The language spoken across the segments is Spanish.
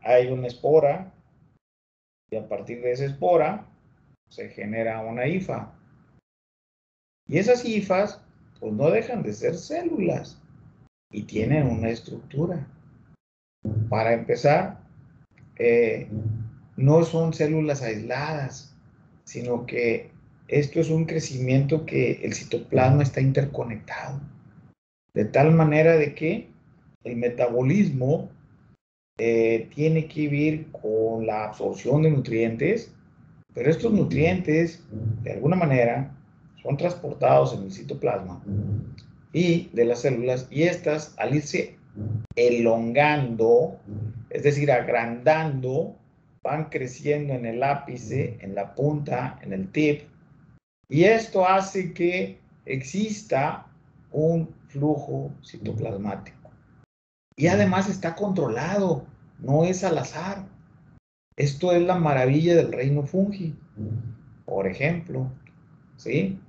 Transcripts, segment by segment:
hay una espora y a partir de esa espora se genera una hifa. Y esas hifas, pues no dejan de ser células y tienen una estructura. Para empezar, no son células aisladas, sino que esto es un crecimiento que el citoplasma está interconectado, de tal manera de que el metabolismo tiene que ver con la absorción de nutrientes, pero estos nutrientes, de alguna manera, son transportados en el citoplasma y de las células, y estas, al irse elongando, es decir, agrandando, van creciendo en el ápice, en la punta, en el tip, y esto hace que exista un flujo citoplasmático. Y además está controlado, no es al azar. Esto es la maravilla del reino fungi. Por ejemplo, ¿sí?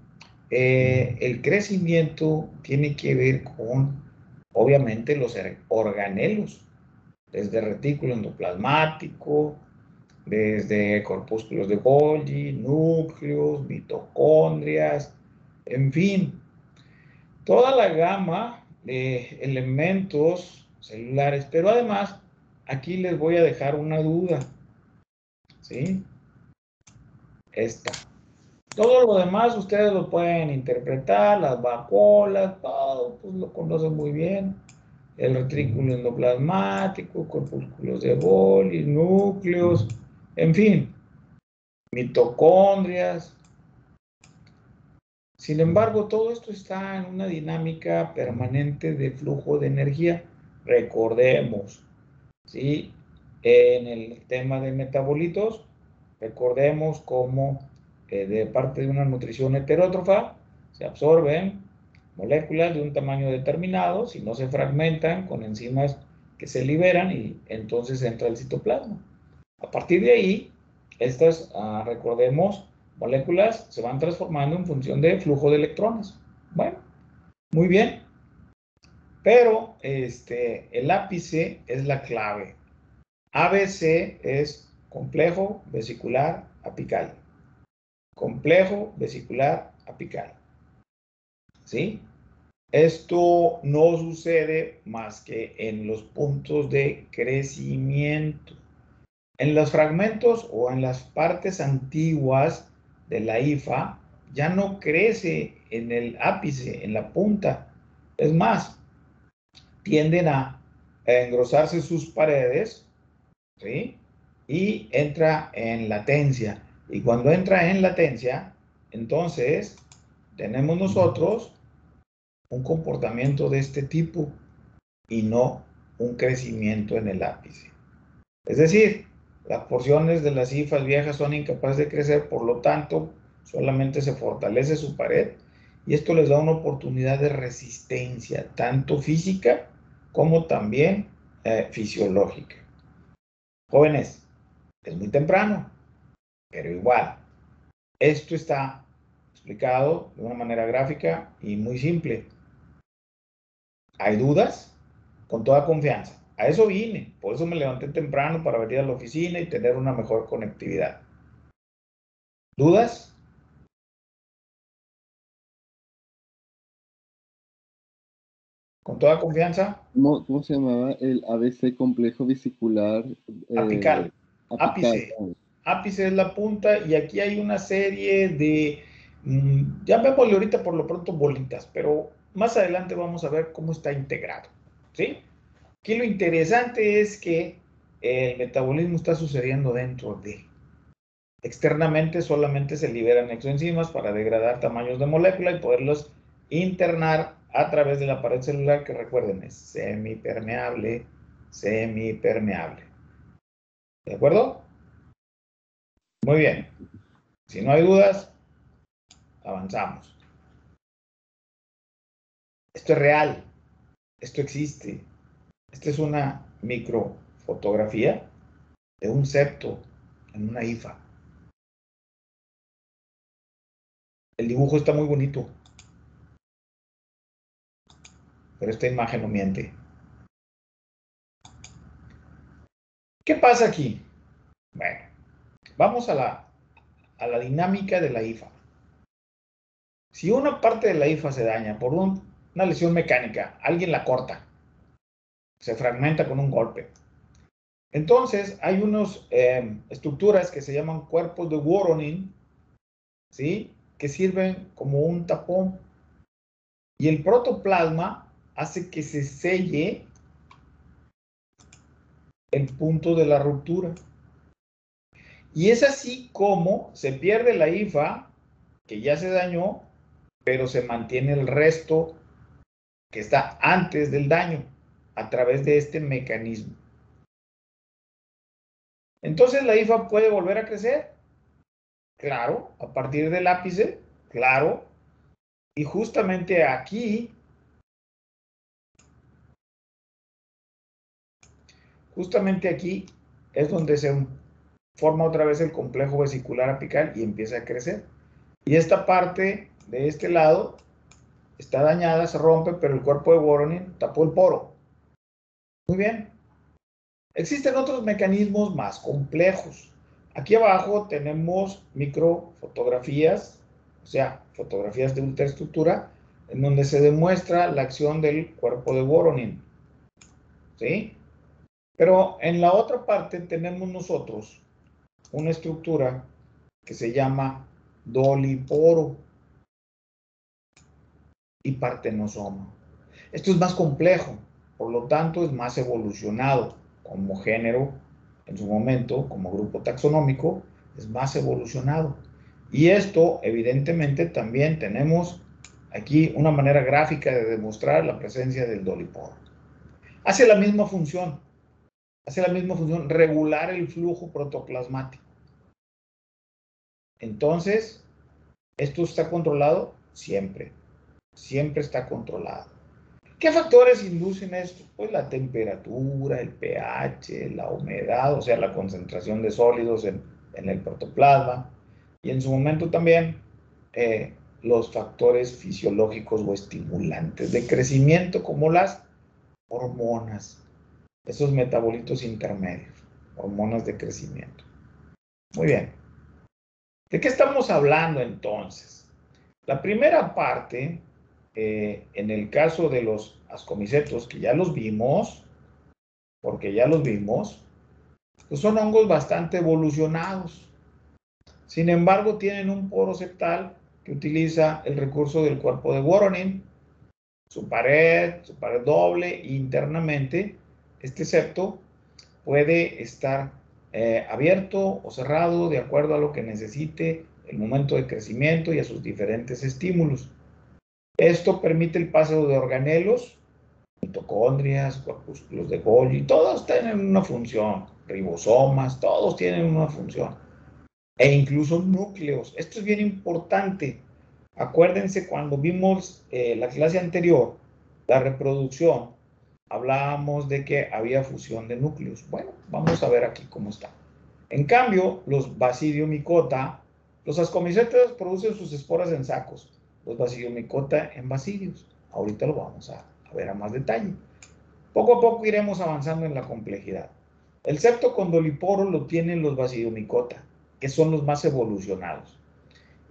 El crecimiento tiene que ver con, obviamente, los organelos, desde retículo endoplasmático, desde corpúsculos de Golgi, núcleos, mitocondrias, en fin, toda la gama de elementos celulares. Pero además, aquí les voy a dejar una duda, ¿sí? Esta. Todo lo demás ustedes lo pueden interpretar, las vacuolas, todo, pues lo conocen muy bien. El retrículo endoplasmático, corpúsculos de Golgi, núcleos, en fin, mitocondrias. Sin embargo, todo esto está en una dinámica permanente de flujo de energía. Recordemos, ¿sí? En el tema de metabolitos, recordemos cómo de parte de una nutrición heterótrofa se absorben moléculas de un tamaño determinado, si no se fragmentan con enzimas que se liberan y entonces entra el citoplasma. A partir de ahí, estas, recordemos, moléculas se van transformando en función de flujo de electrones. Bueno, muy bien, pero el ápice es la clave. ABC es complejo vesicular apical. Complejo vesicular apical. ¿Sí? Esto no sucede más que en los puntos de crecimiento. En los fragmentos o en las partes antiguas de la hifa ya no crece en el ápice, en la punta. Es más, tienden a engrosarse sus paredes, ¿sí? Y entra en latencia. Y cuando entra en latencia, entonces tenemos nosotros un comportamiento de este tipo y no un crecimiento en el ápice. Es decir, las porciones de las hifas viejas son incapaces de crecer, por lo tanto, solamente se fortalece su pared y esto les da una oportunidad de resistencia, tanto física como también fisiológica. Jóvenes, es muy temprano, pero igual, esto está explicado de una manera gráfica y muy simple. ¿Hay dudas? Con toda confianza. A eso vine, por eso me levanté temprano para venir a la oficina y tener una mejor conectividad. ¿Dudas? ¿Con toda confianza? ¿Cómo se llamaba el ABC complejo vesicular Apical, apical? ápice. Ápice es la punta y aquí hay una serie de, llamémosle ahorita por lo pronto bolitas, pero más adelante vamos a ver cómo está integrado, ¿sí? Aquí lo interesante es que el metabolismo está sucediendo dentro de. Externamente solamente se liberan exoenzimas para degradar tamaños de molécula y poderlos internar a través de la pared celular, que recuerden es semipermeable, semipermeable. ¿De acuerdo? Muy bien. Si no hay dudas, avanzamos. Esto es real, esto existe. Esta es una microfotografía de un septo en una hifa. El dibujo está muy bonito, pero esta imagen no miente. ¿Qué pasa aquí? Bueno, vamos a la dinámica de la IFA. Si una parte de la IFA se daña por una lesión mecánica, alguien la corta, se fragmenta con un golpe. Entonces, hay unas estructuras que se llaman cuerpos de Voronin, ¿sí? Que sirven como un tapón. Y el protoplasma hace que se selle el punto de la ruptura. Y es así como se pierde la IFA, que ya se dañó, pero se mantiene el resto que está antes del daño a través de este mecanismo. Entonces la IFA puede volver a crecer, claro, a partir del ápice, claro, y justamente aquí es donde se forma otra vez el complejo vesicular apical y empieza a crecer. Y esta parte de este lado está dañada, se rompe, pero el cuerpo de Voronin tapó el poro. Muy bien. Existen otros mecanismos más complejos. Aquí abajo tenemos microfotografías, o sea, fotografías de ultraestructura, en donde se demuestra la acción del cuerpo de Voronin. ¿Sí? Pero en la otra parte tenemos nosotros una estructura que se llama doliporo y partenosoma. Esto es más complejo, por lo tanto es más evolucionado como género en su momento, como grupo taxonómico, es más evolucionado. Y esto, evidentemente, también tenemos aquí una manera gráfica de demostrar la presencia del doliporo. Hace la misma función, regular el flujo protoplasmático. Entonces, ¿esto está controlado? Siempre, siempre está controlado. ¿Qué factores inducen esto? Pues la temperatura, el pH, la humedad, o sea, la concentración de sólidos en el protoplasma, y en su momento también los factores fisiológicos o estimulantes de crecimiento, como las hormonas, esos metabolitos intermedios, hormonas de crecimiento. Muy bien. ¿De qué estamos hablando entonces? La primera parte, en el caso de los ascomicetos, que ya los vimos, porque ya los vimos, pues son hongos bastante evolucionados. Sin embargo, tienen un poro septal que utiliza el recurso del cuerpo de Voronin, su pared doble, internamente. Este septo puede estar abierto o cerrado de acuerdo a lo que necesite el momento de crecimiento y a sus diferentes estímulos. Esto permite el paso de organelos, mitocondrias, corpúsculos de Golgi, todos tienen una función, ribosomas, todos tienen una función, e incluso núcleos. Esto es bien importante. Acuérdense cuando vimos la clase anterior, la reproducción, hablábamos de que había fusión de núcleos. Bueno, vamos a ver aquí cómo está. En cambio, los Basidiomycota, los ascomicetas producen sus esporas en sacos, los Basidiomycota en basidios. Ahorita lo vamos a ver a más detalle. Poco a poco iremos avanzando en la complejidad. El septo condoliporo lo tienen los Basidiomycota, que son los más evolucionados.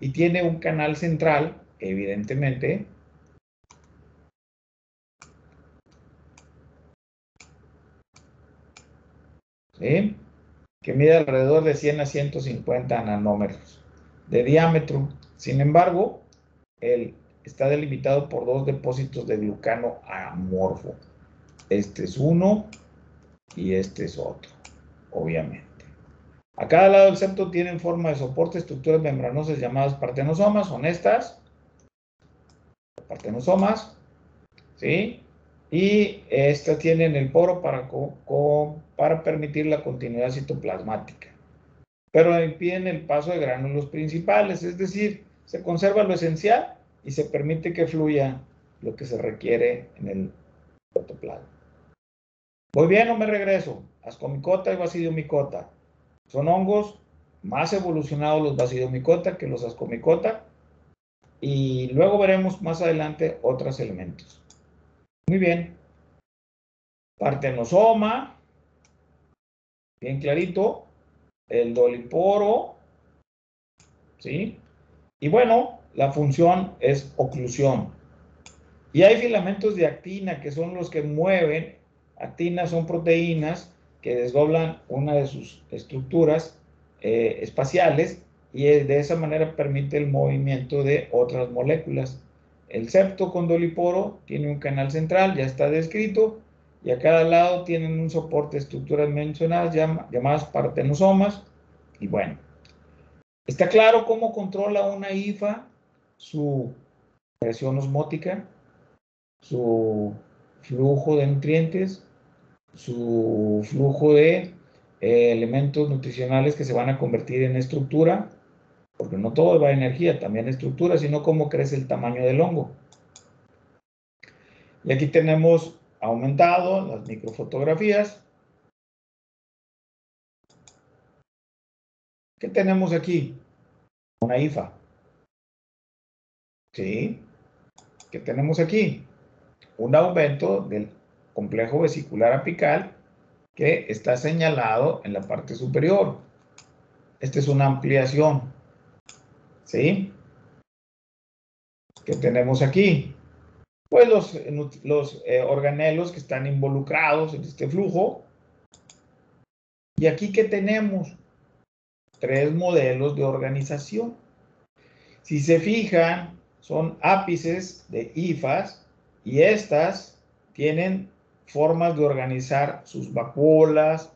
Y tiene un canal central, evidentemente, ¿sí?, que mide alrededor de 100 a 150 nanómetros de diámetro. Sin embargo, está delimitado por dos depósitos de glucano amorfo. Este es uno y este es otro, obviamente. A cada lado del septo tienen forma de soporte estructuras membranosas llamadas partenosomas, son estas, partenosomas, ¿sí? Y estas tienen el poro para permitir la continuidad citoplasmática, pero impiden el paso de gránulos principales, es decir, se conserva lo esencial y se permite que fluya lo que se requiere en el protoplasma. ¿Voy bien o me regreso? Ascomicota y Basidiomycota. Son hongos más evolucionados los Basidiomycota que los Ascomicota, y luego veremos más adelante otros elementos. Muy bien. Partenosoma, bien clarito, el doliporo, ¿sí? Y bueno, la función es oclusión. Y hay filamentos de actina que son los que mueven. Actinas son proteínas que desdoblan una de sus estructuras espaciales y de esa manera permite el movimiento de otras moléculas. El septo condoliporo tiene un canal central, ya está descrito, y a cada lado tienen un soporte de estructuras mencionadas llamadas partenosomas. Y bueno, está claro cómo controla una IFA su presión osmótica, su flujo de nutrientes, su flujo de elementos nutricionales que se van a convertir en estructura, porque no todo va a energía, también estructura, sino cómo crece el tamaño del hongo. Y aquí tenemos aumentado las microfotografías. ¿Qué tenemos aquí? Una IFA. ¿Sí? ¿Qué tenemos aquí? Un aumento del complejo vesicular apical que está señalado en la parte superior. Esta es una ampliación. ¿Sí? ¿Qué tenemos aquí? Pues los organelos que están involucrados en este flujo. Y aquí, ¿qué tenemos? 3 modelos de organización. Si se fijan, son ápices de hifas y estas tienen formas de organizar sus vacuolas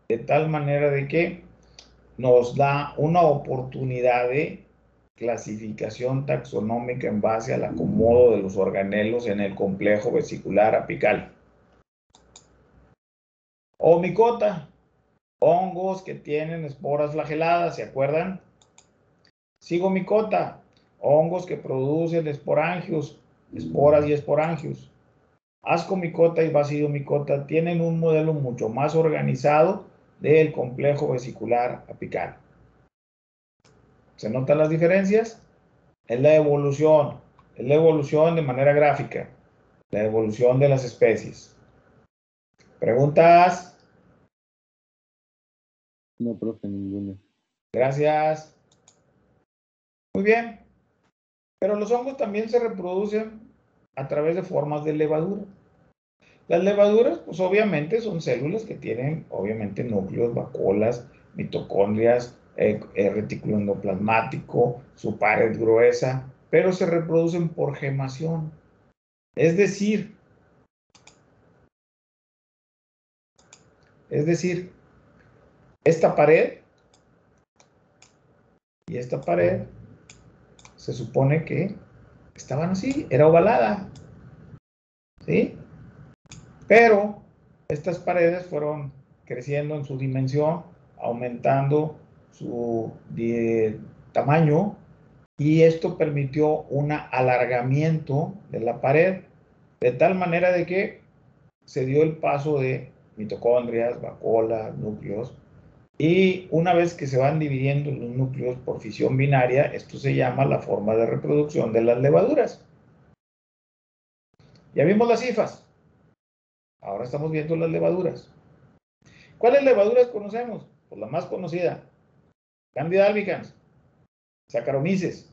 de tal manera de que nos da una oportunidad de clasificación taxonómica en base al acomodo de los organelos en el complejo vesicular apical. O micota, hongos que tienen esporas flageladas, ¿se acuerdan? Zigomicota, hongos que producen esporangios, esporas y esporangios. Ascomicota y basidiomicota tienen un modelo mucho más organizado del complejo vesicular apical. ¿Se notan las diferencias? Es la evolución de manera gráfica, la evolución de las especies. ¿Preguntas? No, profe, ninguna. Gracias. Muy bien. Pero los hongos también se reproducen a través de formas de levadura. Las levaduras, pues obviamente son células que tienen, obviamente, núcleos, vacuolas, mitocondrias, retículo endoplasmático, su pared gruesa, pero se reproducen por gemación. Es decir, esta pared y esta pared se supone que estaban así, era ovalada, ¿sí? Pero estas paredes fueron creciendo en su dimensión, aumentando su tamaño, y esto permitió un alargamiento de la pared, de tal manera de que se dio el paso de mitocondrias, vacuolas, núcleos, y una vez que se van dividiendo los núcleos por fisión binaria, esto se llama la forma de reproducción de las levaduras. Ya vimos las hifas, ahora estamos viendo las levaduras. ¿Cuáles levaduras conocemos? Pues la más conocida, Candida albicans, Saccharomyces.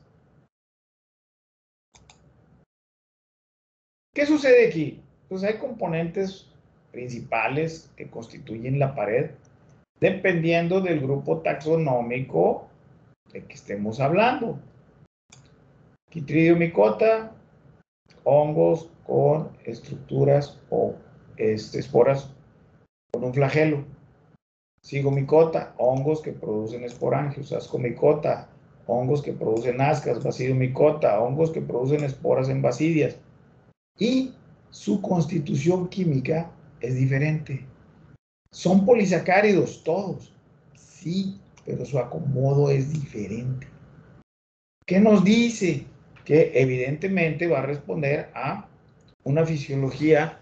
¿Qué sucede aquí? Pues hay componentes principales que constituyen la pared, dependiendo del grupo taxonómico de que estemos hablando. Chytridiomycota, hongos con estructuras o esporas con un flagelo. Zigomicota, hongos que producen esporangios. Ascomicota, hongos que producen ascas. Basidiomicota, hongos que producen esporas en basidias. Y su constitución química es diferente. Son polisacáridos todos, sí, pero su acomodo es diferente. ¿Qué nos dice? Que evidentemente va a responder a una fisiología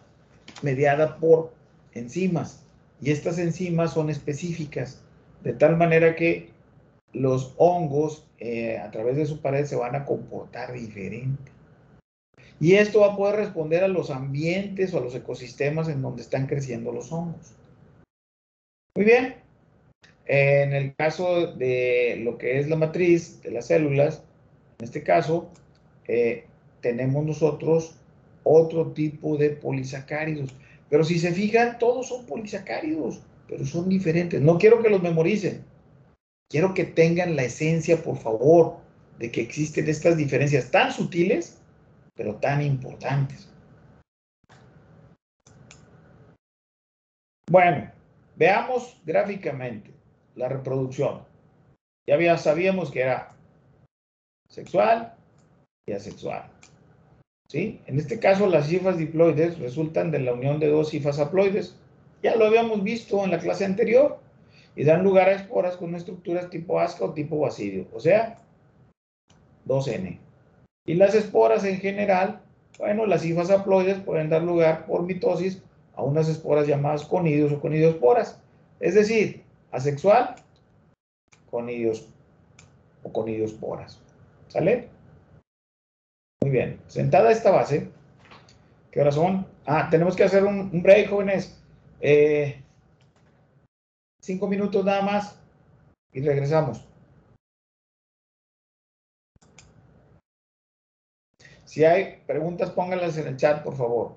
mediada por enzimas, y estas enzimas son específicas, de tal manera que los hongos a través de su pared se van a comportar diferente. Y esto va a poder responder a los ambientes o a los ecosistemas en donde están creciendo los hongos. Muy bien, En el caso de lo que es la matriz de las células, en este caso, tenemos nosotros otro tipo de polisacáridos. Pero si se fijan, todos son polisacáridos, pero son diferentes. No quiero que los memoricen. Quiero que tengan la esencia, por favor, de que existen estas diferencias tan sutiles, pero tan importantes. Bueno, veamos gráficamente la reproducción. Ya sabíamos que era sexual y asexual. ¿Sí? En este caso, las hifas diploides resultan de la unión de dos hifas haploides. Ya lo habíamos visto en la clase anterior. Y dan lugar a esporas con estructuras tipo asca o tipo basidio, o sea, 2N. Y las esporas en general, bueno, las hifas haploides pueden dar lugar por mitosis a unas esporas llamadas conidios o conidiosporas. Es decir, asexual, conidios o conidiosporas. ¿Sale? Muy bien. Sentada esta base, ¿qué horas son? Tenemos que hacer un break, jóvenes. 5 minutos nada más y regresamos. Si hay preguntas, pónganlas en el chat, por favor.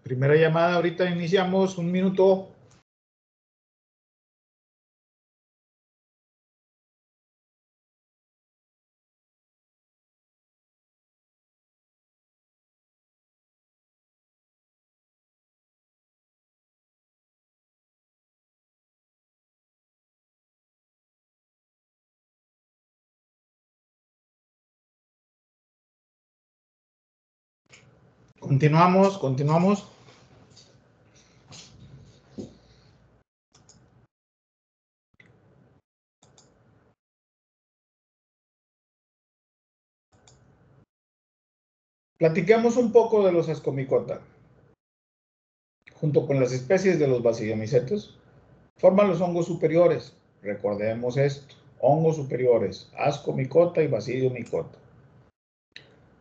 Primera llamada, ahorita iniciamos, 1 minuto. Continuamos. Platiquemos un poco de los Ascomycota. Junto con las especies de los Basidiomycetes, forman los hongos superiores. Recordemos esto, hongos superiores, Ascomycota y Basidiomycota.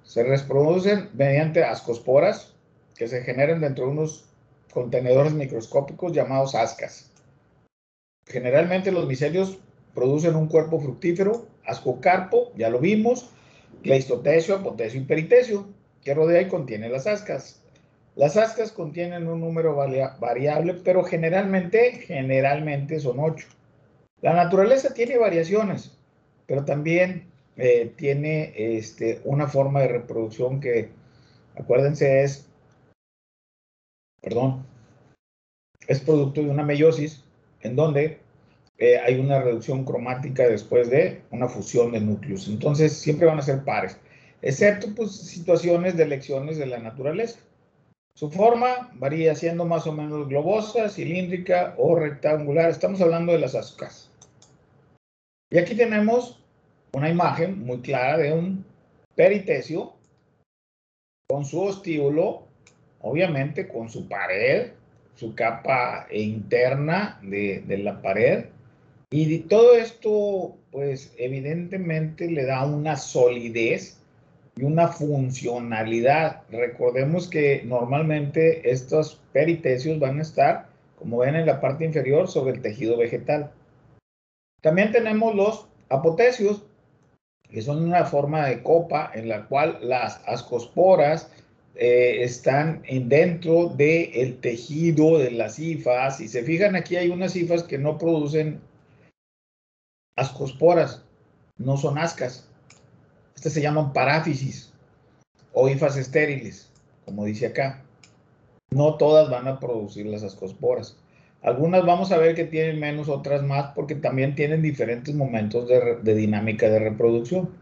Se reproducen mediante ascosporas que se generan dentro de unos contenedores microscópicos llamados ascas. Generalmente los micelios producen un cuerpo fructífero, ascocarpo, ya lo vimos, cleistotecio, apotecio y peritecio, que rodea y contiene las ascas. Las ascas contienen un número variable, pero generalmente son 8. La naturaleza tiene variaciones, pero también tiene una forma de reproducción que, acuérdense, es producto de una meiosis, en donde hay una reducción cromática después de una fusión de núcleos. Entonces, siempre van a ser pares, excepto pues, situaciones de elecciones de la naturaleza. Su forma varía siendo más o menos globosa, cilíndrica o rectangular. Estamos hablando de las ascas. Y aquí tenemos una imagen muy clara de un peritecio con su ostíbulo, obviamente con su pared, su capa interna de la pared. Y todo esto, pues evidentemente le da una solidez y una funcionalidad. Recordemos que normalmente estos peritecios van a estar, como ven en la parte inferior, sobre el tejido vegetal. También tenemos los apotecios, que son una forma de copa en la cual las ascosporas están dentro del tejido de las hifas. Si se fijan, aquí hay unas hifas que no producen ascosporas, no son ascas. Estas se llaman paráfisis o hifas estériles, como dice acá. No todas van a producir las ascosporas. Algunas vamos a ver que tienen menos, otras más, porque también tienen diferentes momentos de dinámica de reproducción.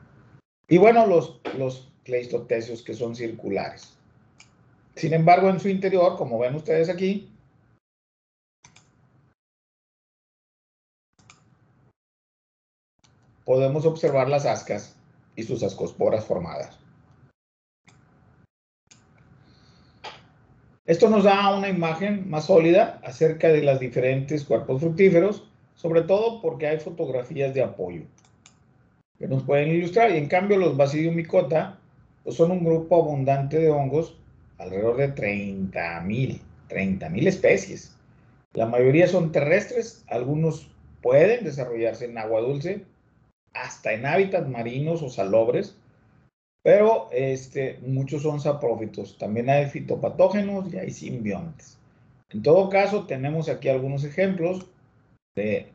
Y bueno, los cleistotecios que son circulares. Sin embargo, en su interior, como ven ustedes aquí, podemos observar las ascas y sus ascosporas formadas. Esto nos da una imagen más sólida acerca de los diferentes cuerpos fructíferos, sobre todo porque hay fotografías de apoyo que nos pueden ilustrar. Y en cambio los Basidiomycota pues son un grupo abundante de hongos, alrededor de 30,000 especies. La mayoría son terrestres, algunos pueden desarrollarse en agua dulce, hasta en hábitats marinos o salobres, pero muchos son saprófitos. También hay fitopatógenos y hay simbiontes. En todo caso, tenemos aquí algunos ejemplos de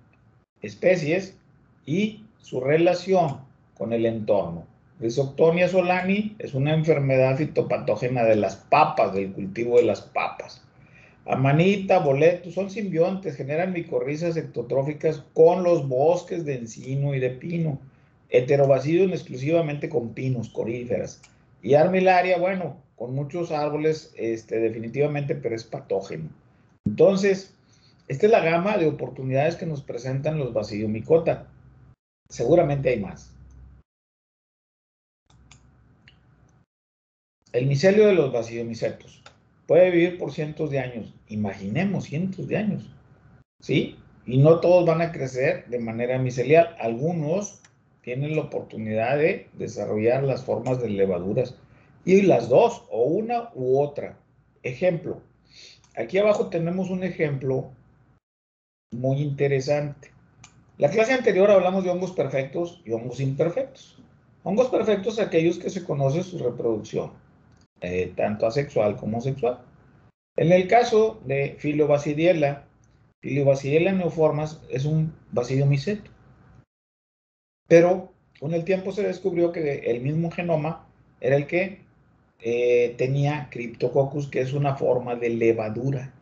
especies y su relación con el entorno. Rhizoctonia solani es una enfermedad fitopatógena de las papas, del cultivo de las papas. Amanita, boleto, son simbiontes, generan micorrizas ectotróficas con los bosques de encino y de pino. Heterobasidium exclusivamente con pinos, coníferas. Y Armillaria, bueno, con muchos árboles, definitivamente, pero es patógeno. Entonces, esta es la gama de oportunidades que nos presentan los Basidiomycota. Seguramente hay más. El micelio de los Basidiomycetos puede vivir por cientos de años. Imaginemos cientos de años, ¿sí? Y no todos van a crecer de manera micelial. Algunos tienen la oportunidad de desarrollar las formas de levaduras. Y las dos, o una u otra. Ejemplo. Aquí abajo tenemos un ejemplo muy interesante. La clase anterior hablamos de hongos perfectos y hongos imperfectos. Hongos perfectos, aquellos que se conoce su reproducción, tanto asexual como sexual. En el caso de Filobacilliella neoformas es un basidiomyceto. Pero con el tiempo se descubrió que el mismo genoma era el que tenía Cryptococcus, que es una forma de levadura.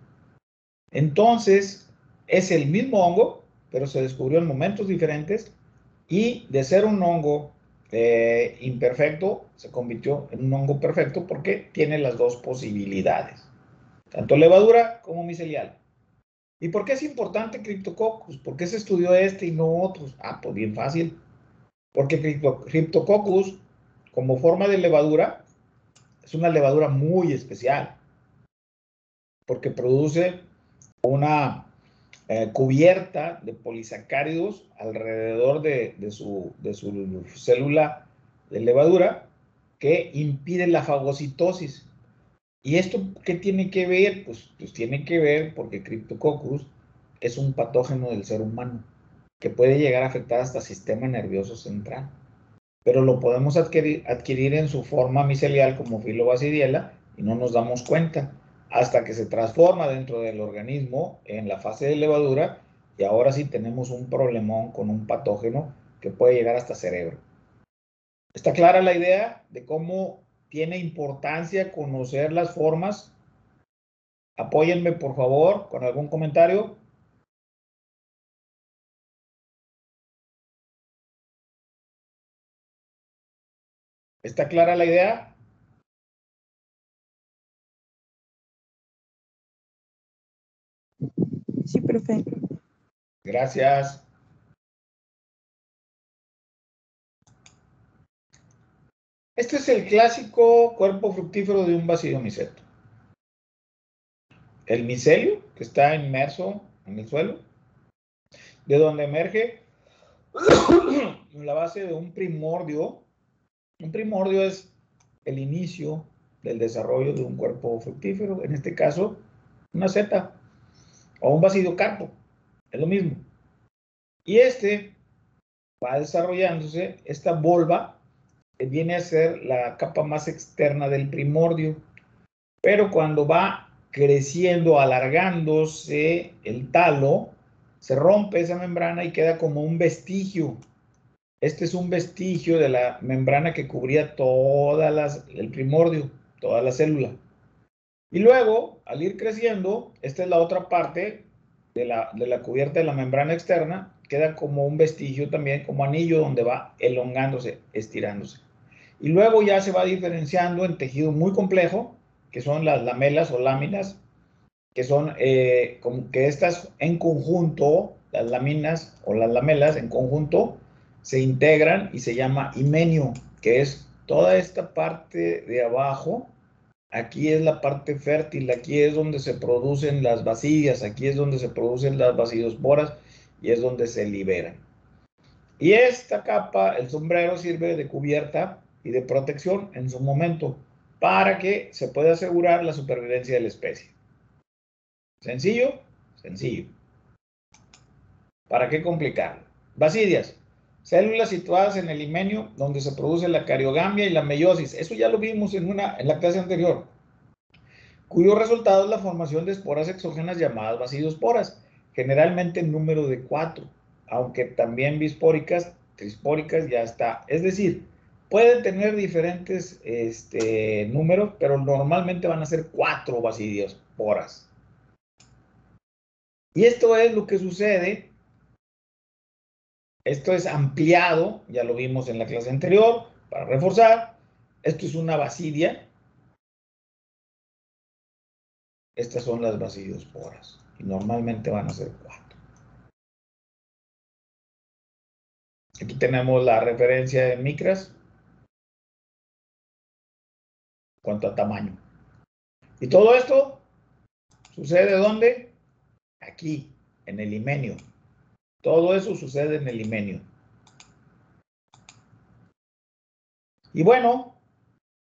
Entonces, es el mismo hongo, pero se descubrió en momentos diferentes y de ser un hongo imperfecto, se convirtió en un hongo perfecto porque tiene las dos posibilidades, tanto levadura como micelial. ¿Y por qué es importante Cryptococcus? ¿Por qué se estudió este y no otros? Ah, pues bien fácil. Porque Cryptococcus, como forma de levadura, es una levadura muy especial, porque produce una cubierta de polisacáridos alrededor de su célula de levadura que impide la fagocitosis. ¿Y esto qué tiene que ver? Pues tiene que ver porque Cryptococcus es un patógeno del ser humano que puede llegar a afectar hasta el sistema nervioso central, pero lo podemos adquirir en su forma micelial como Filobacilliella y no nos damos cuenta hasta que se transforma dentro del organismo en la fase de levadura y ahora sí tenemos un problemón con un patógeno que puede llegar hasta cerebro. ¿Está clara la idea de cómo tiene importancia conocer las formas? Apóyenme por favor con algún comentario. ¿Está clara la idea? Sí, profe. Gracias. Este es el clásico cuerpo fructífero de un basidiomyceto. El micelio, que está inmerso en el suelo, de donde emerge la base de un primordio. Un primordio es el inicio del desarrollo de un cuerpo fructífero, en este caso, una seta o un basidiocarpo, es lo mismo. Y este va desarrollándose, esta volva viene a ser la capa más externa del primordio, pero cuando va creciendo, alargándose el talo, se rompe esa membrana y queda como un vestigio. Este es un vestigio de la membrana que cubría el primordio, toda la célula. Y luego, al ir creciendo, esta es la otra parte de la cubierta de la membrana externa, queda como un vestigio también, como anillo donde va elongándose, estirándose. Y luego ya se va diferenciando en tejido muy complejo, que son las lamelas o láminas, que son como que estas en conjunto, las láminas o las lamelas en conjunto, se integran y se llama himenio, que es toda esta parte de abajo. Aquí es la parte fértil, aquí es donde se producen las basidias, aquí es donde se producen las basidiosporas y es donde se liberan. Y esta capa, el sombrero, sirve de cubierta y de protección en su momento para que se pueda asegurar la supervivencia de la especie. ¿Sencillo? Sencillo. ¿Para qué complicarlo? Basidias, células situadas en el himenio donde se produce la cariogamia y la meiosis. Eso ya lo vimos en la clase anterior, cuyo resultado es la formación de esporas exógenas llamadas basidiosporas, generalmente en número de 4, aunque también bispóricas, trispóricas ya está. Es decir, pueden tener diferentes números, pero normalmente van a ser 4 basidiosporas. Y esto es lo que sucede. Esto es ampliado, ya lo vimos en la clase anterior, para reforzar. Esto es una basidia. Estas son las basidiosporas. Y normalmente van a ser 4. Aquí tenemos la referencia de micras en cuanto a tamaño. Y todo esto sucede ¿dónde? Aquí, en el himenio. Todo eso sucede en el himenio. Y bueno,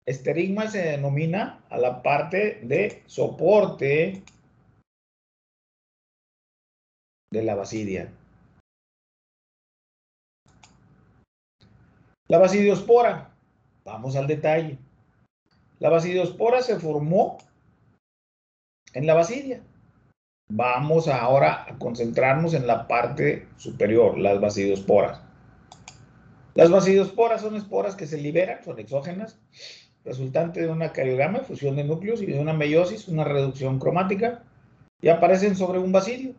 esterigma se denomina a la parte de soporte de la basidia. La basidiospora, vamos al detalle. La basidiospora se formó en la basidia. Vamos ahora a concentrarnos en la parte superior, las basidiosporas. Las basidiosporas son esporas que se liberan, son exógenas, resultante de una cariogamia, fusión de núcleos, y de una meiosis, una reducción cromática, y aparecen sobre un basidio.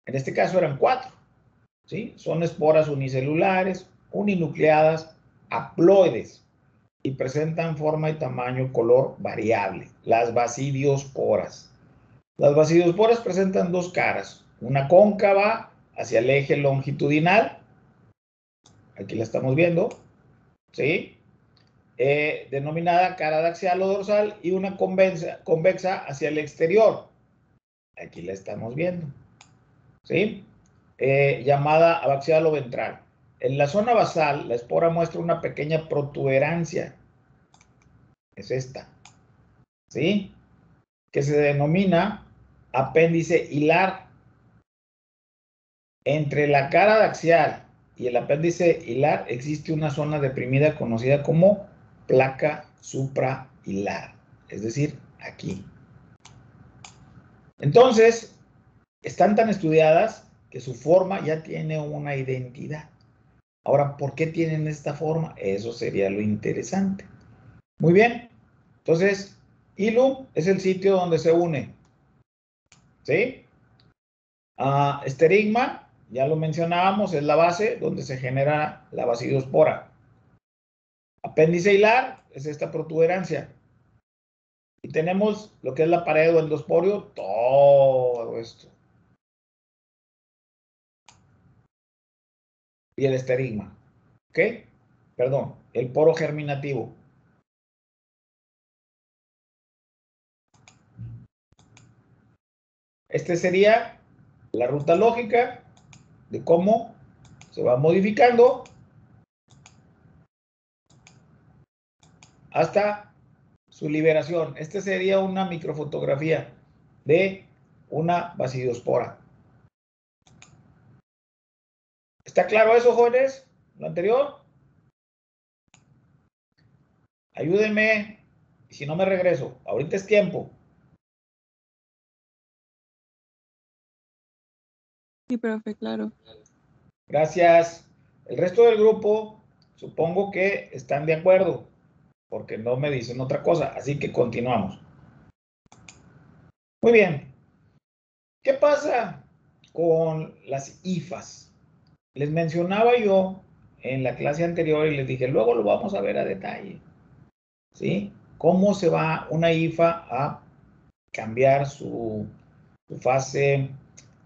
En este caso eran 4, ¿sí? Son esporas unicelulares, uninucleadas, haploides, y presentan forma y tamaño, color variable. Las basidiosporas. Las basidiosporas presentan dos caras, una cóncava hacia el eje longitudinal, aquí la estamos viendo, ¿sí? Denominada cara axial o dorsal, y una convexa hacia el exterior, aquí la estamos viendo, ¿sí? Llamada abaxial o ventral. En la zona basal, la espora muestra una pequeña protuberancia, es esta, ¿sí? Que se denomina apéndice hilar. Entre la cara axial y el apéndice hilar existe una zona deprimida conocida como placa suprahilar, es decir, aquí. Entonces, están tan estudiadas que su forma ya tiene una identidad. Ahora, ¿por qué tienen esta forma? Eso sería lo interesante. Muy bien. Entonces, hilum es el sitio donde se une, ¿sí? Esterigma, ya lo mencionábamos, es la base donde se genera la basidiospora. Apéndice hilar es esta protuberancia. Y tenemos lo que es la pared o endosporio, todo esto. Y el esterigma. ¿Ok? Perdón, el poro germinativo. Este sería la ruta lógica de cómo se va modificando hasta su liberación. Este sería una microfotografía de una basidiospora. ¿Está claro eso, jóvenes? ¿Lo anterior? Ayúdenme. Y si no, me regreso. Ahorita es tiempo. Sí, profe, claro. Gracias. El resto del grupo, supongo que están de acuerdo, porque no me dicen otra cosa. Así que continuamos. Muy bien. ¿Qué pasa con las hifas? Les mencionaba yo en la clase anterior y les dije, luego lo vamos a ver a detalle. ¿Sí? ¿Cómo se va una hifa a cambiar su fase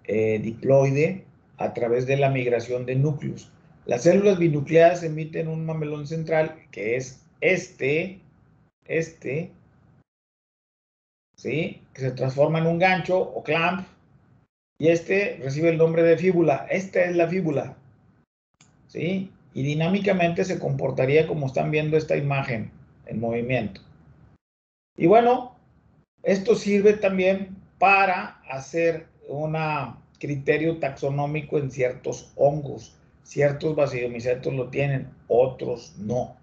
diploide a través de la migración de núcleos? Las células binucleadas emiten un mamelón central, que es este, ¿sí? Que se transforma en un gancho o clamp, y este recibe el nombre de fíbula. Esta es la fíbula, ¿sí? Y dinámicamente se comportaría como están viendo esta imagen en movimiento. Y bueno, esto sirve también para hacer un criterio taxonómico en ciertos hongos. Ciertos basidiomycetos lo tienen, otros no.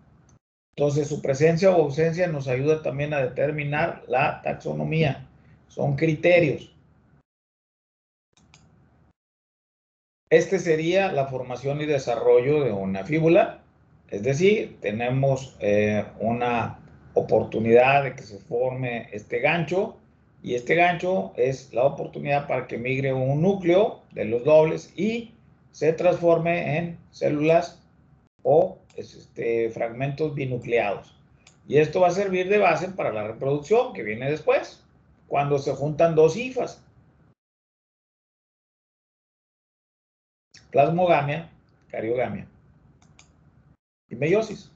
Entonces, su presencia o ausencia nos ayuda también a determinar la taxonomía. Son criterios. Este sería la formación y desarrollo de una fíbula. Es decir, tenemos una oportunidad de que se forme este gancho, y este gancho es la oportunidad para que migre un núcleo de los dobles y se transforme en células o fragmentos binucleados. Y esto va a servir de base para la reproducción que viene después, cuando se juntan dos hifas. Plasmogamia, cariogamia y meiosis.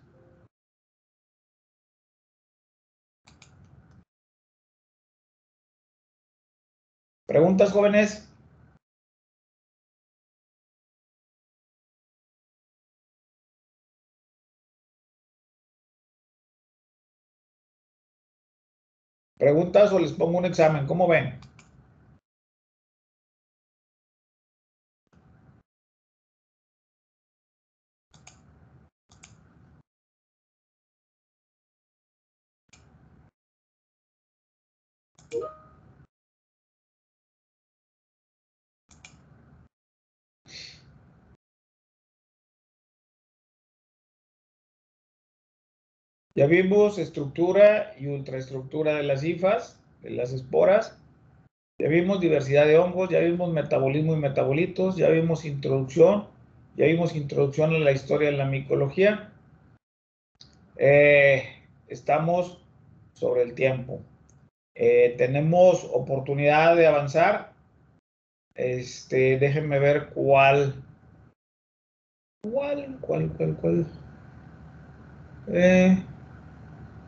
¿Preguntas, jóvenes? ¿Preguntas o les pongo un examen? ¿Cómo ven? Ya vimos estructura y ultraestructura de las hifas, de las esporas. Ya vimos diversidad de hongos, ya vimos metabolismo y metabolitos, ya vimos introducción a la historia de la micología. Estamos sobre el tiempo. Tenemos oportunidad de avanzar. Déjenme ver cuál.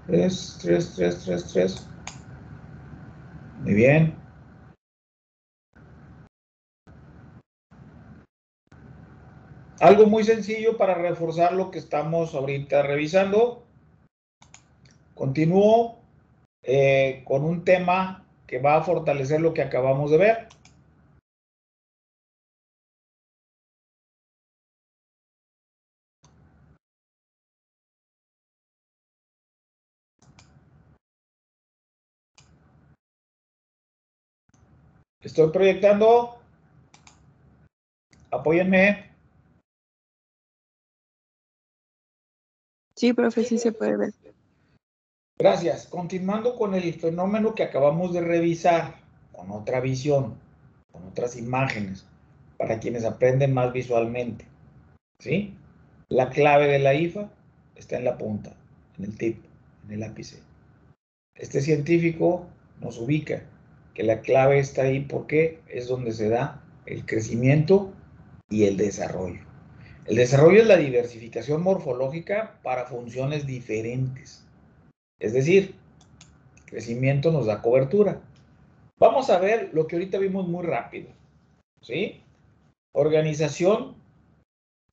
Tres. Muy bien. Algo muy sencillo para reforzar lo que estamos ahorita revisando. Continúo con un tema que va a fortalecer lo que acabamos de ver. Estoy proyectando. Apóyenme. Sí, profe, sí se puede ver. Gracias. Continuando con el fenómeno que acabamos de revisar, con otra visión, con otras imágenes, para quienes aprenden más visualmente. ¿Sí? La clave de la IFA está en la punta, en el tip, en el ápice. Este científico nos ubica que la clave está ahí porque es donde se da el crecimiento y el desarrollo. El desarrollo es la diversificación morfológica para funciones diferentes. Es decir, crecimiento nos da cobertura. Vamos a ver lo que ahorita vimos muy rápido. ¿Sí? Organización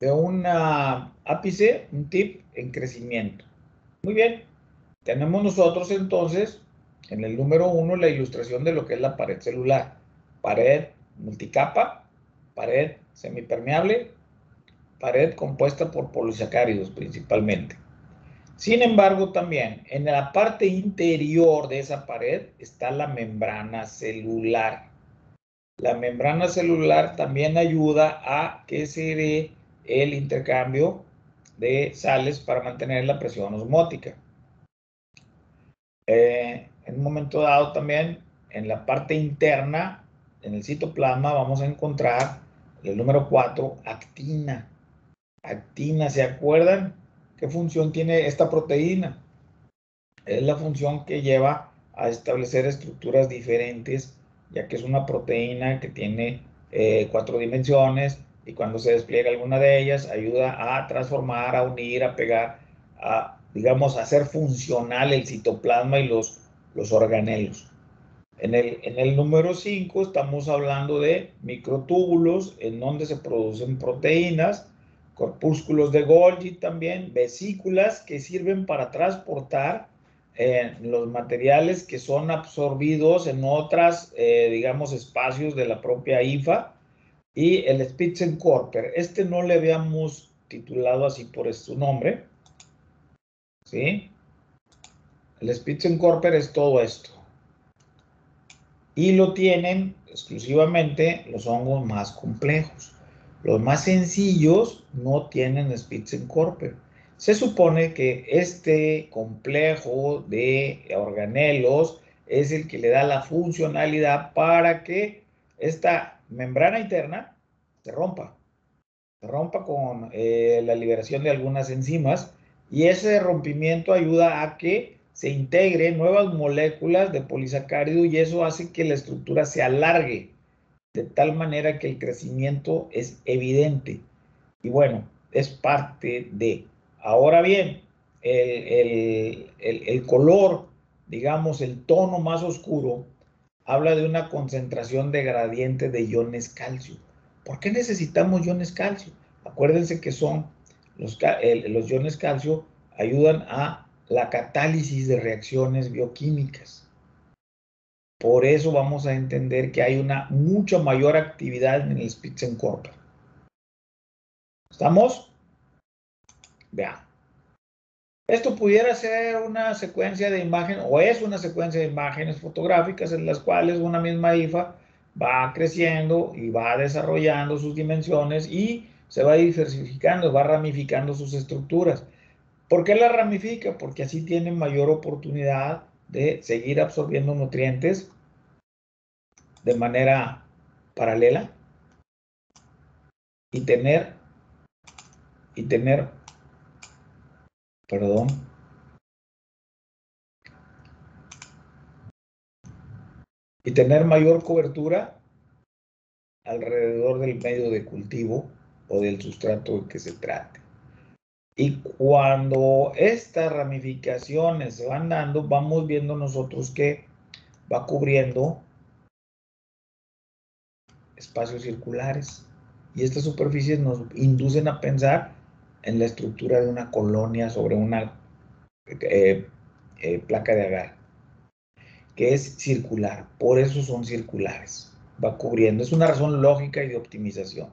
de una ápice, un tip en crecimiento. Muy bien. Tenemos nosotros entonces, en el número 1, la ilustración de lo que es la pared celular. Pared multicapa, pared semipermeable, pared compuesta por polisacáridos principalmente. Sin embargo, también en la parte interior de esa pared está la membrana celular. La membrana celular también ayuda a que se dé el intercambio de sales para mantener la presión osmótica. En un momento dado también, en la parte interna, en el citoplasma, vamos a encontrar el número 4, actina. Actina, ¿se acuerdan qué función tiene esta proteína? Es la función que lleva a establecer estructuras diferentes, ya que es una proteína que tiene 4 dimensiones y cuando se despliega alguna de ellas ayuda a transformar, a unir, a pegar, a, digamos, a hacer funcional el citoplasma y los organelos. En el número 5 estamos hablando de microtúbulos en donde se producen proteínas, corpúsculos de Golgi también, vesículas que sirven para transportar los materiales que son absorbidos en otras, digamos, espacios de la propia IFA, y el Spitzenkörper. Este no le habíamos titulado así por su nombre, ¿sí? El Spitzenkörper es todo esto. Y lo tienen exclusivamente los hongos más complejos. Los más sencillos no tienen Spitzenkörper. Se supone que este complejo de organelos es el que le da la funcionalidad para que esta membrana interna se rompa con la liberación de algunas enzimas, y ese rompimiento ayuda a que se integren nuevas moléculas de polisacárido y eso hace que la estructura se alargue de tal manera que el crecimiento es evidente. Y bueno, es parte de. Ahora bien, el color, digamos, el tono más oscuro, habla de una concentración de gradiente de iones calcio. ¿Por qué necesitamos iones calcio? Acuérdense que son los iones calcio ayudan a la catálisis de reacciones bioquímicas. Por eso vamos a entender que hay una mucha mayor actividad en el Spitzenkörper. ¿Estamos? Vean. Esto pudiera ser una secuencia de imágenes, o es una secuencia de imágenes fotográficas en las cuales una misma IFA va creciendo y va desarrollando sus dimensiones y se va diversificando, va ramificando sus estructuras. ¿Por qué la ramifica? Porque así tiene mayor oportunidad de seguir absorbiendo nutrientes de manera paralela y tener, perdón, y tener mayor cobertura alrededor del medio de cultivo o del sustrato de que se trate. Y cuando estas ramificaciones se van dando, vamos viendo nosotros que va cubriendo espacios circulares. Y estas superficies nos inducen a pensar en la estructura de una colonia sobre una placa de agar, que es circular. Por eso son circulares. Va cubriendo. Es una razón lógica y de optimización.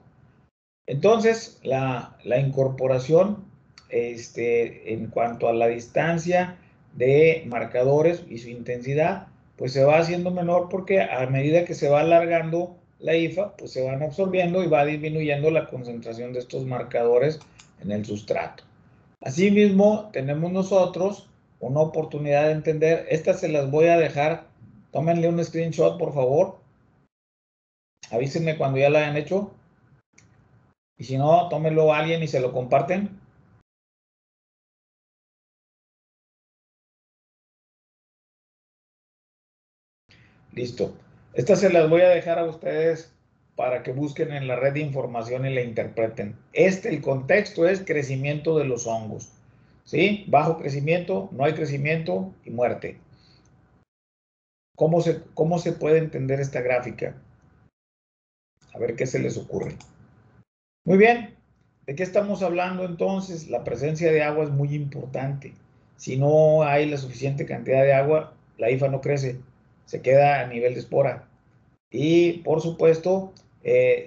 Entonces, la incorporación en cuanto a la distancia de marcadores y su intensidad, pues se va haciendo menor porque a medida que se va alargando la IFA, pues se van absorbiendo y va disminuyendo la concentración de estos marcadores en el sustrato. Asimismo, tenemos nosotros una oportunidad de entender, estas se las voy a dejar, tómenle un screenshot por favor, avísenme cuando ya la hayan hecho. Y si no, tómenlo a alguien y se lo comparten. Listo. Estas se las voy a dejar a ustedes para que busquen en la red de información y la interpreten. El contexto es crecimiento de los hongos. ¿Sí? Bajo crecimiento, no hay crecimiento y muerte. ¿Cómo se puede entender esta gráfica? A ver qué se les ocurre. Muy bien. ¿De qué estamos hablando entonces? La presencia de agua es muy importante. Si no hay la suficiente cantidad de agua, la IFA no crece, se queda a nivel de espora. Y por supuesto,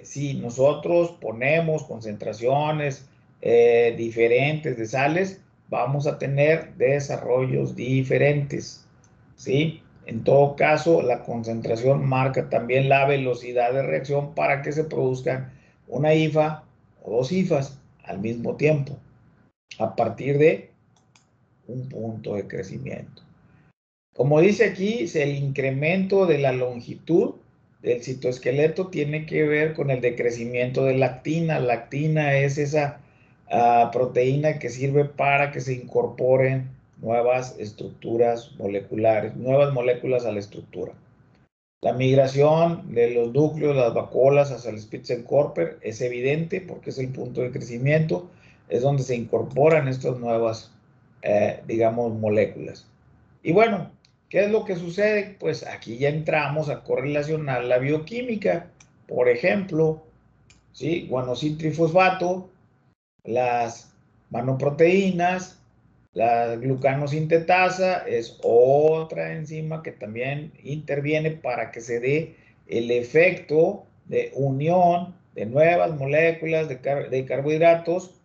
si nosotros ponemos concentraciones diferentes de sales, vamos a tener desarrollos diferentes, ¿sí? En todo caso, la concentración marca también la velocidad de reacción para que se produzcan una IFA o dos IFAs al mismo tiempo, a partir de un punto de crecimiento. Como dice aquí, el incremento de la longitud del citoesqueleto tiene que ver con el decrecimiento de lactina. Lactina es esa proteína que sirve para que se incorporen nuevas estructuras moleculares, nuevas moléculas a la estructura. La migración de los núcleos, las vacuolas hacia el Spitzenkorper es evidente porque es el punto de crecimiento, es donde se incorporan estas nuevas, digamos, moléculas. Y bueno, ¿qué es lo que sucede? Pues aquí ya entramos a correlacionar la bioquímica. Por ejemplo, ¿sí? Guanosil trifosfato, las manoproteínas, la glucanosintetasa es otra enzima que también interviene para que se dé el efecto de unión de nuevas moléculas de carbohidratos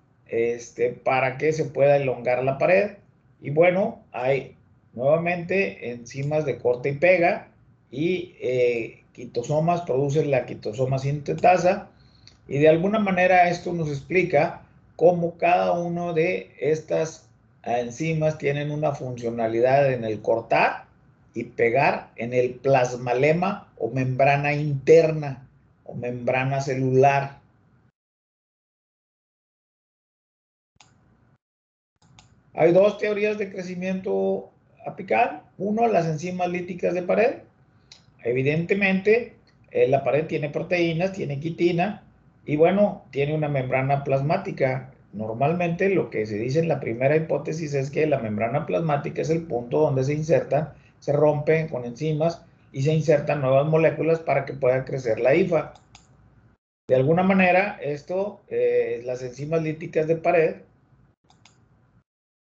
para que se pueda elongar la pared. Y bueno, hay nuevamente enzimas de corta y pega y quitosomas producen la quitosoma sintetasa. Y de alguna manera esto nos explica cómo cada uno de estas enzimas tienen una funcionalidad en el cortar y pegar en el plasmalema o membrana interna o membrana celular. Hay dos teorías de crecimiento apical. Uno, las enzimas líticas de pared. Evidentemente, la pared tiene proteínas, tiene quitina y bueno, tiene una membrana plasmática. Normalmente lo que se dice en la primera hipótesis es que la membrana plasmática es el punto donde se insertan, se rompen con enzimas y se insertan nuevas moléculas para que pueda crecer la IFA. De alguna manera, las enzimas líticas de pared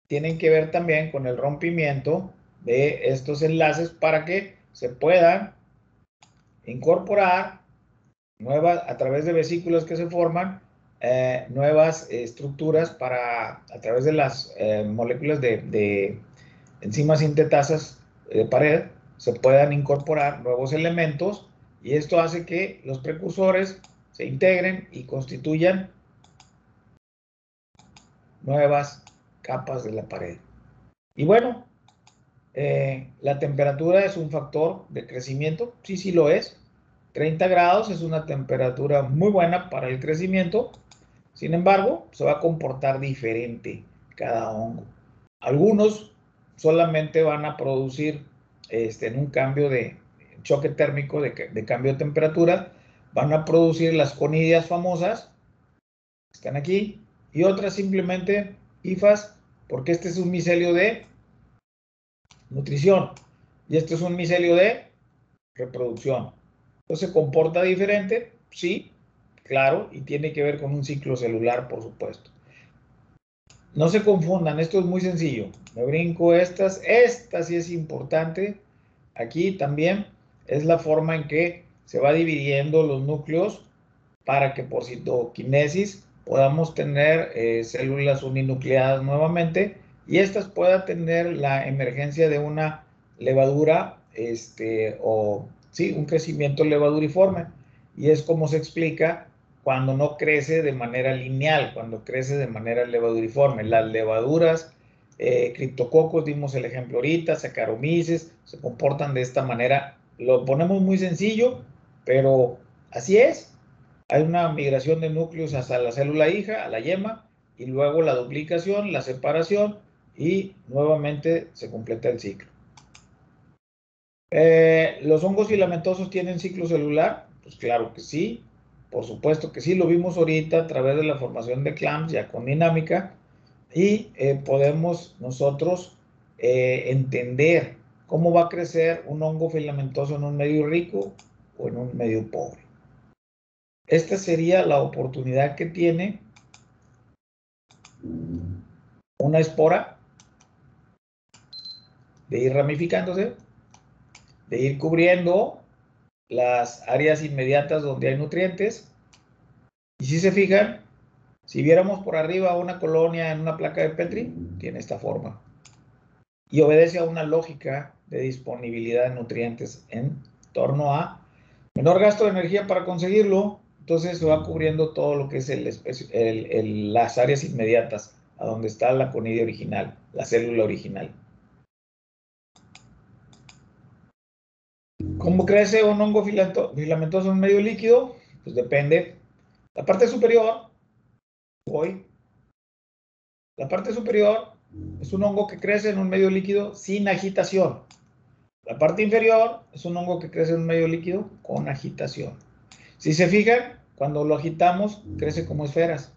tienen que ver también con el rompimiento de estos enlaces para que se puedan incorporar nuevas, a través de vesículas que se forman, nuevas estructuras a través de las moléculas de enzimas sintetasas de pared, se puedan incorporar nuevos elementos y esto hace que los precursores se integren y constituyan nuevas capas de la pared. Y bueno, la temperatura es un factor de crecimiento, sí lo es. 30 grados es una temperatura muy buena para el crecimiento. Sin embargo, se va a comportar diferente cada hongo. Algunos solamente van a producir en un cambio de choque térmico, de cambio de temperatura, van a producir las conidias famosas, están aquí, y otras simplemente hifas, porque este es un micelio de nutrición y este es un micelio de reproducción. Entonces, ¿se comporta diferente? Sí, claro, y tiene que ver con un ciclo celular, por supuesto. No se confundan, esto es muy sencillo. Me brinco estas sí es importante. Aquí también es la forma en que se va dividiendo los núcleos para que por citoquinesis podamos tener células uninucleadas nuevamente y estas puedan tener la emergencia de una levadura un crecimiento levaduriforme. Y es como se explica cuando no crece de manera lineal, cuando crece de manera levaduriforme. Las levaduras, criptococos, dimos el ejemplo ahorita, Saccharomyces, se comportan de esta manera. Lo ponemos muy sencillo, pero así es. Hay una migración de núcleos hasta la célula hija, a la yema, y luego la duplicación, la separación, y nuevamente se completa el ciclo. ¿Los hongos filamentosos tienen ciclo celular? Pues claro que sí, por supuesto que sí, lo vimos ahorita a través de la formación de clamps, ya con dinámica, y podemos nosotros entender cómo va a crecer un hongo filamentoso en un medio rico o en un medio pobre. Esta sería la oportunidad que tiene una espora de ir ramificándose, de ir cubriendo las áreas inmediatas donde hay nutrientes. Y si se fijan, si viéramos por arriba una colonia en una placa de Petri, tiene esta forma. Y obedece a una lógica de disponibilidad de nutrientes en torno a menor gasto de energía para conseguirlo. Entonces se va cubriendo todo lo que es las áreas inmediatas, a donde está la conidia original, la célula original. ¿Cómo crece un hongo filamentoso en medio líquido? Pues depende. La parte superior, la parte superior es un hongo que crece en un medio líquido sin agitación. La parte inferior es un hongo que crece en un medio líquido con agitación. Si se fijan, cuando lo agitamos, crece como esferas.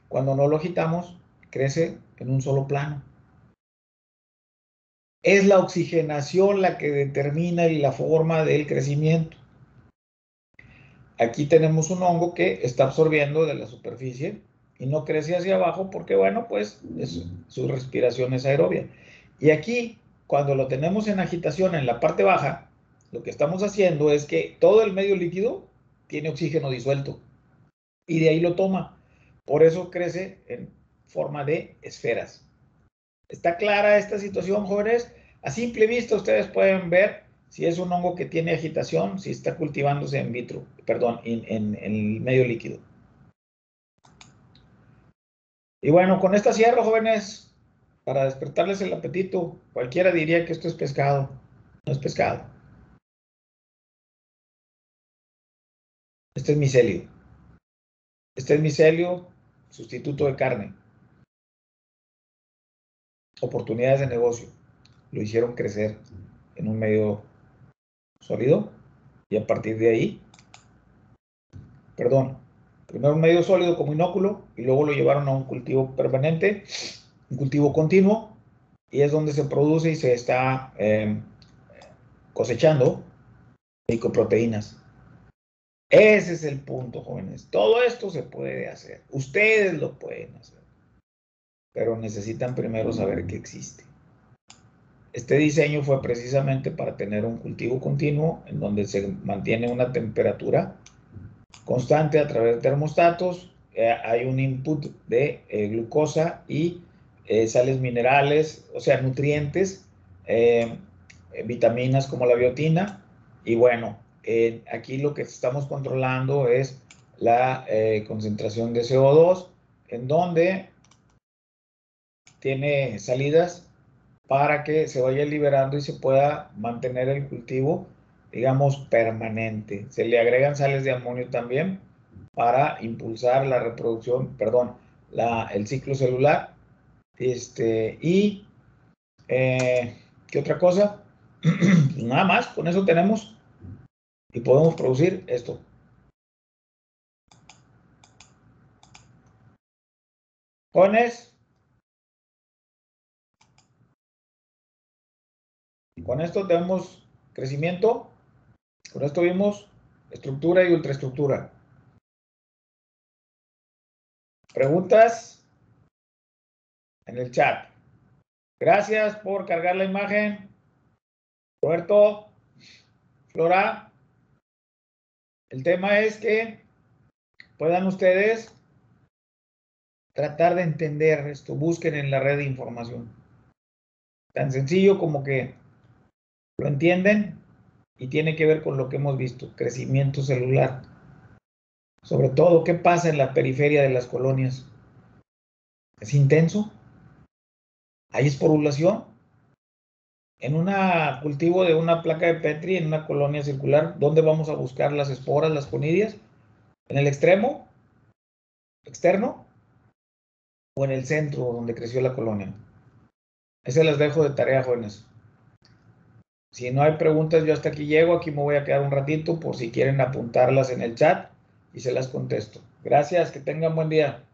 Cuando no lo agitamos, crece en un solo plano. Es la oxigenación la que determina la forma del crecimiento. Aquí tenemos un hongo que está absorbiendo de la superficie y no crece hacia abajo porque, bueno, pues su respiración es aerobia. Y aquí, cuando lo tenemos en agitación en la parte baja, lo que estamos haciendo es que todo el medio líquido tiene oxígeno disuelto y de ahí lo toma. Por eso crece en forma de esferas. ¿Está clara esta situación, jóvenes? A simple vista ustedes pueden ver si es un hongo que tiene agitación, si está cultivándose en vitro, perdón, en el medio líquido. Y bueno, con esta cierro, jóvenes, para despertarles el apetito. Cualquiera diría que esto es pescado. No es pescado. Este es micelio. Este es micelio, sustituto de carne. Oportunidades de negocio. Lo hicieron crecer en un medio sólido y a partir de ahí, primero un medio sólido como inóculo y luego lo llevaron a un cultivo permanente, un cultivo continuo, y es donde se produce y se está cosechando micoproteínas. Ese es el punto, jóvenes. Todo esto se puede hacer. Ustedes lo pueden hacer. Pero necesitan primero saber que existe. Este diseño fue precisamente para tener un cultivo continuo en donde se mantiene una temperatura constante a través de termostatos. Hay un input de glucosa y sales minerales, o sea, nutrientes, vitaminas como la biotina. Y bueno, aquí lo que estamos controlando es la concentración de CO2, en donde tiene salidas para que se vaya liberando y se pueda mantener el cultivo, digamos, permanente. Se le agregan sales de amonio también para impulsar la reproducción, perdón, el ciclo celular. ¿Qué otra cosa? Pues nada más, con eso tenemos y podemos producir esto. Jóvenes, con esto tenemos crecimiento, con esto vimos estructura y ultraestructura. ¿Preguntas? En el chat. Gracias por cargar la imagen. Roberto, Flora, el tema es que puedan ustedes tratar de entender esto. Busquen en la red de información. Tan sencillo como que lo entienden y tiene que ver con lo que hemos visto, crecimiento celular. Sobre todo, ¿qué pasa en la periferia de las colonias? ¿Es intenso? ¿Hay esporulación? En un cultivo de una placa de Petri, en una colonia circular, ¿dónde vamos a buscar las esporas, las conidias? ¿En el extremo? ¿Externo? ¿O en el centro donde creció la colonia? Ese las dejo de tarea, jóvenes. Si no hay preguntas, yo hasta aquí llego. Aquí me voy a quedar un ratito por si quieren apuntarlas en el chat y se las contesto. Gracias, que tengan buen día.